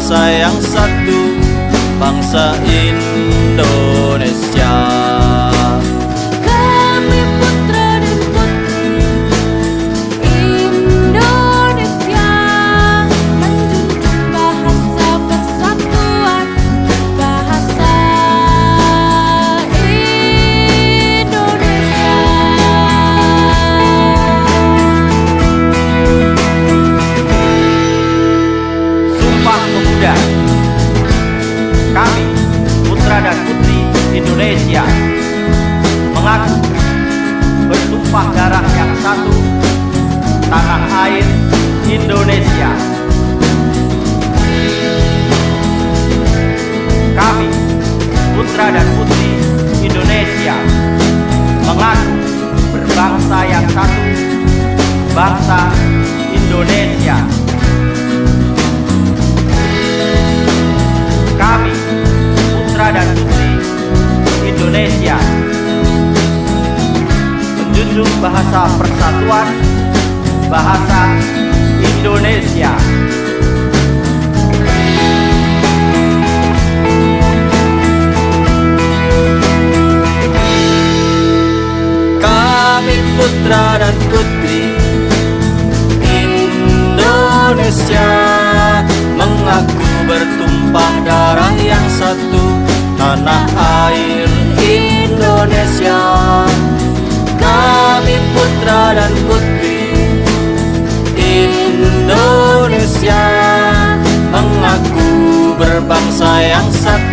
berbangsa yang satu, bangsa Indonesia. Kami putra dan putri Indonesia, menjunjung bahasa persatuan, bahasa Indonesia. Sumpah Pemuda. Kami, putra dan putri Indonesia, mengaku bertumpah darah yang satu, tanah air Indonesia. Kami, putra dan putri Indonesia, mengaku berbangsa yang satu, bangsa Indonesia. Kami, putra dan putri Indonesia, menjunjung bahasa persatuan, bahasa Indonesia. Kami putra dan putri Indonesia, mengaku bertumpah darah yang satu, tanah air Indonesia. Kami putra dan putri Indonesia, mengaku berbangsa yang satu,